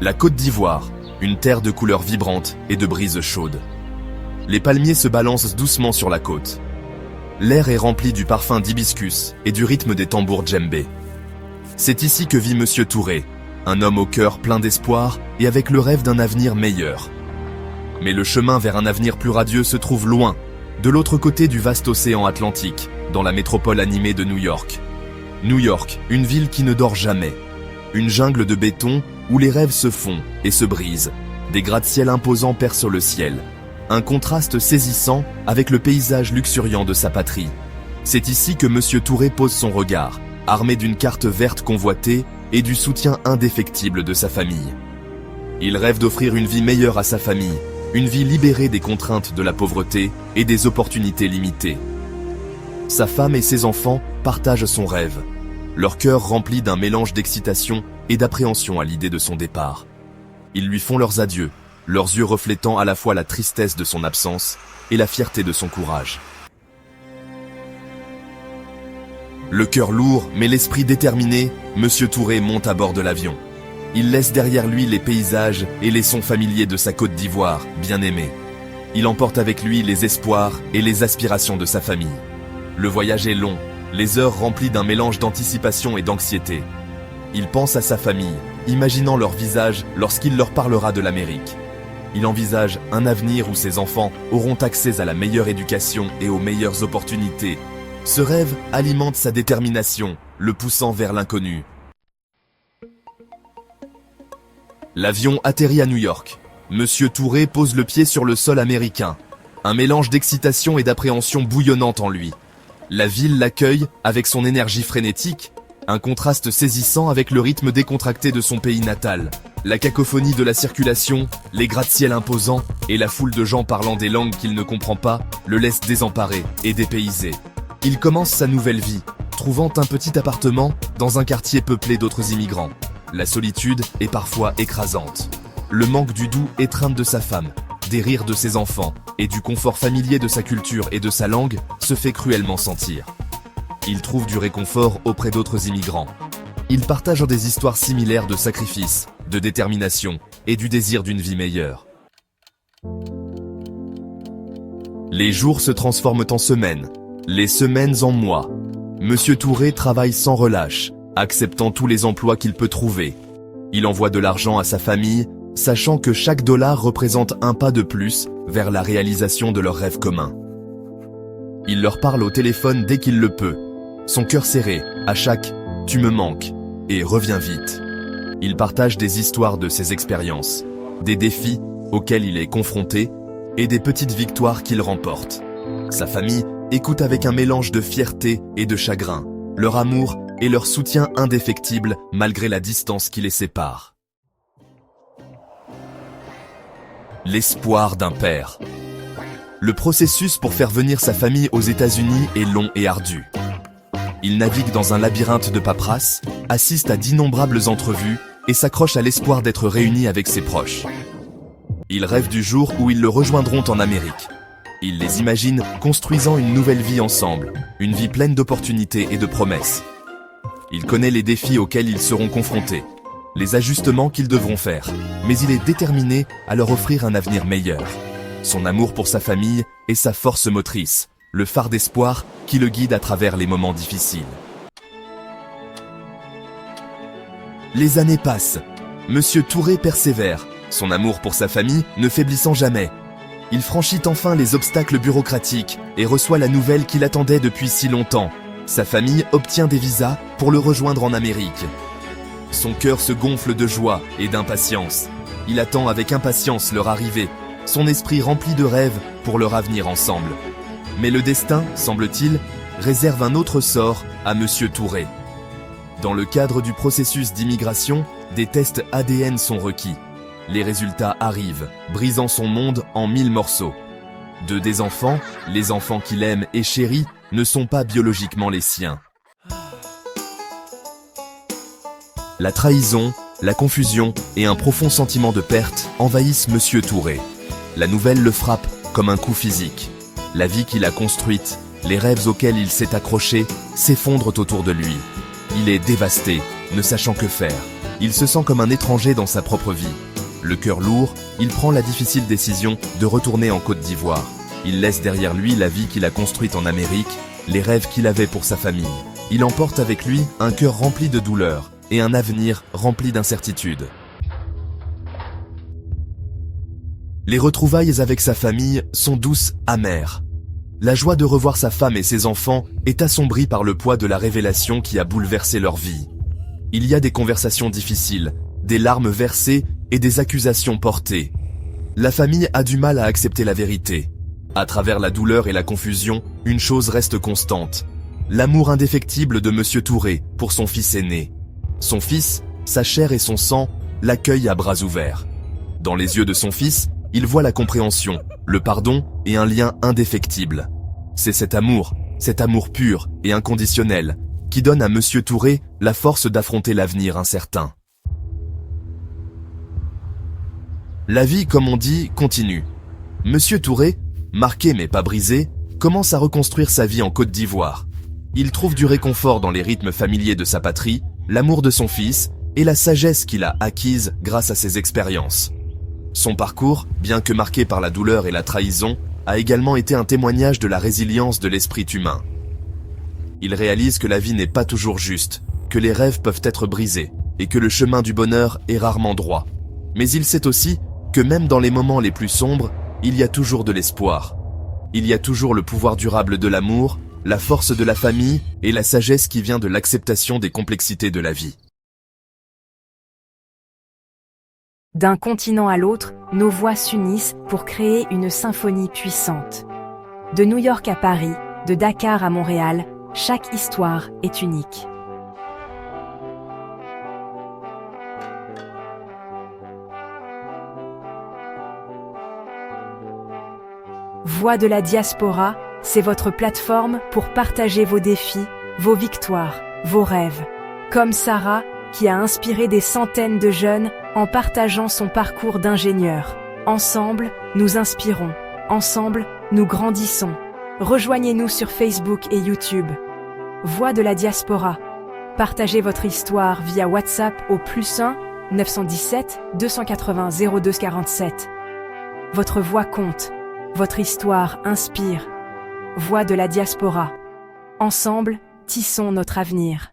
La Côte d'Ivoire, une terre de couleurs vibrantes et de brises chaudes. Les palmiers se balancent doucement sur la côte. L'air est rempli du parfum d'hibiscus et du rythme des tambours djembé. C'est ici que vit Monsieur Touré, un homme au cœur plein d'espoir et avec le rêve d'un avenir meilleur. Mais le chemin vers un avenir plus radieux se trouve loin, de l'autre côté du vaste océan Atlantique, dans la métropole animée de New York. New York, une ville qui ne dort jamais. Une jungle de béton où les rêves se font et se brisent. Des gratte-ciel imposants percent le ciel. Un contraste saisissant avec le paysage luxuriant de sa patrie. C'est ici que Monsieur Touré pose son regard, armé d'une carte verte convoitée et du soutien indéfectible de sa famille. Il rêve d'offrir une vie meilleure à sa famille, une vie libérée des contraintes de la pauvreté et des opportunités limitées. Sa femme et ses enfants partagent son rêve, leur cœur rempli d'un mélange d'excitation et d'appréhension à l'idée de son départ. Ils lui font leurs adieux, leurs yeux reflétant à la fois la tristesse de son absence et la fierté de son courage. Le cœur lourd, mais l'esprit déterminé, Monsieur Touré monte à bord de l'avion. Il laisse derrière lui les paysages et les sons familiers de sa Côte d'Ivoire, bien aimée. Il emporte avec lui les espoirs et les aspirations de sa famille. Le voyage est long, les heures remplies d'un mélange d'anticipation et d'anxiété. Il pense à sa famille, imaginant leur visage lorsqu'il leur parlera de l'Amérique. Il envisage un avenir où ses enfants auront accès à la meilleure éducation et aux meilleures opportunités. Ce rêve alimente sa détermination, le poussant vers l'inconnu. L'avion atterrit à New York. Monsieur Touré pose le pied sur le sol américain. Un mélange d'excitation et d'appréhension bouillonnante en lui. La ville l'accueille avec son énergie frénétique, un contraste saisissant avec le rythme décontracté de son pays natal. La cacophonie de la circulation, les gratte-ciel imposants et la foule de gens parlant des langues qu'il ne comprend pas le laissent désemparé et dépaysé. Il commence sa nouvelle vie, trouvant un petit appartement dans un quartier peuplé d'autres immigrants. La solitude est parfois écrasante. Le manque du doux étreinte de sa femme, des rires de ses enfants et du confort familier de sa culture et de sa langue se fait cruellement sentir. Il trouve du réconfort auprès d'autres immigrants. Ils partagent des histoires similaires de sacrifice, de détermination et du désir d'une vie meilleure. Les jours se transforment en semaines, les semaines en mois. Monsieur Touré travaille sans relâche, acceptant tous les emplois qu'il peut trouver. Il envoie de l'argent à sa famille, sachant que chaque dollar représente un pas de plus vers la réalisation de leurs rêves communs. Il leur parle au téléphone dès qu'il le peut, son cœur serré à chaque « tu me manques » et « reviens vite ». Il partage des histoires de ses expériences, des défis auxquels il est confronté et des petites victoires qu'il remporte. Sa famille écoute avec un mélange de fierté et de chagrin, leur amour et leur soutien indéfectible malgré la distance qui les sépare. L'espoir d'un père. Le processus pour faire venir sa famille aux États-Unis est long et ardu. Il navigue dans un labyrinthe de paperasse, assiste à d'innombrables entrevues et s'accroche à l'espoir d'être réuni avec ses proches. Il rêve du jour où ils le rejoindront en Amérique. Il les imagine construisant une nouvelle vie ensemble, une vie pleine d'opportunités et de promesses. Il connaît les défis auxquels ils seront confrontés, les ajustements qu'ils devront faire, mais il est déterminé à leur offrir un avenir meilleur. Son amour pour sa famille est sa force motrice, le phare d'espoir qui le guide à travers les moments difficiles. Les années passent. Monsieur Touré persévère, son amour pour sa famille ne faiblissant jamais. Il franchit enfin les obstacles bureaucratiques et reçoit la nouvelle qu'il attendait depuis si longtemps. Sa famille obtient des visas pour le rejoindre en Amérique. Son cœur se gonfle de joie et d'impatience. Il attend avec impatience leur arrivée, son esprit rempli de rêves pour leur avenir ensemble. Mais le destin, semble-t-il, réserve un autre sort à Monsieur Touré. Dans le cadre du processus d'immigration, des tests ADN sont requis. Les résultats arrivent, brisant son monde en 1000 morceaux. Des enfants, les enfants qu'il aime et chérit, ne sont pas biologiquement les siens. La trahison, la confusion et un profond sentiment de perte envahissent Monsieur Touré. La nouvelle le frappe comme un coup physique. La vie qu'il a construite, les rêves auxquels il s'est accroché, s'effondrent autour de lui. Il est dévasté, ne sachant que faire. Il se sent comme un étranger dans sa propre vie. Le cœur lourd, il prend la difficile décision de retourner en Côte d'Ivoire. Il laisse derrière lui la vie qu'il a construite en Amérique, les rêves qu'il avait pour sa famille. Il emporte avec lui un cœur rempli de douleur et un avenir rempli d'incertitudes. Les retrouvailles avec sa famille sont douces, amères. La joie de revoir sa femme et ses enfants est assombrie par le poids de la révélation qui a bouleversé leur vie. Il y a des conversations difficiles, des larmes versées et des accusations portées. La famille a du mal à accepter la vérité. À travers la douleur et la confusion, une chose reste constante. L'amour indéfectible de Monsieur Touré pour son fils aîné. Son fils, sa chair et son sang, l'accueillent à bras ouverts. Dans les yeux de son fils, il voit la compréhension, le pardon et un lien indéfectible. C'est cet amour pur et inconditionnel, qui donne à Monsieur Touré la force d'affronter l'avenir incertain. La vie, comme on dit, continue. Monsieur Touré, marqué mais pas brisé, commence à reconstruire sa vie en Côte d'Ivoire. Il trouve du réconfort dans les rythmes familiers de sa patrie, l'amour de son fils et la sagesse qu'il a acquise grâce à ses expériences. Son parcours, bien que marqué par la douleur et la trahison, a également été un témoignage de la résilience de l'esprit humain. Il réalise que la vie n'est pas toujours juste, que les rêves peuvent être brisés et que le chemin du bonheur est rarement droit. Mais il sait aussi que même dans les moments les plus sombres, il y a toujours de l'espoir. Il y a toujours le pouvoir durable de l'amour, la force de la famille et la sagesse qui vient de l'acceptation des complexités de la vie. D'un continent à l'autre, nos voix s'unissent pour créer une symphonie puissante. De New York à Paris, de Dakar à Montréal, chaque histoire est unique. Voix de la diaspora, c'est votre plateforme pour partager vos défis, vos victoires, vos rêves. Comme Sarah, qui a inspiré des centaines de jeunes en partageant son parcours d'ingénieur. Ensemble, nous inspirons. Ensemble, nous grandissons. Rejoignez-nous sur Facebook et YouTube. Voix de la diaspora. Partagez votre histoire via WhatsApp au +1 917 280 02 47. Votre voix compte. Votre histoire inspire. Voix de la diaspora. Ensemble, tissons notre avenir.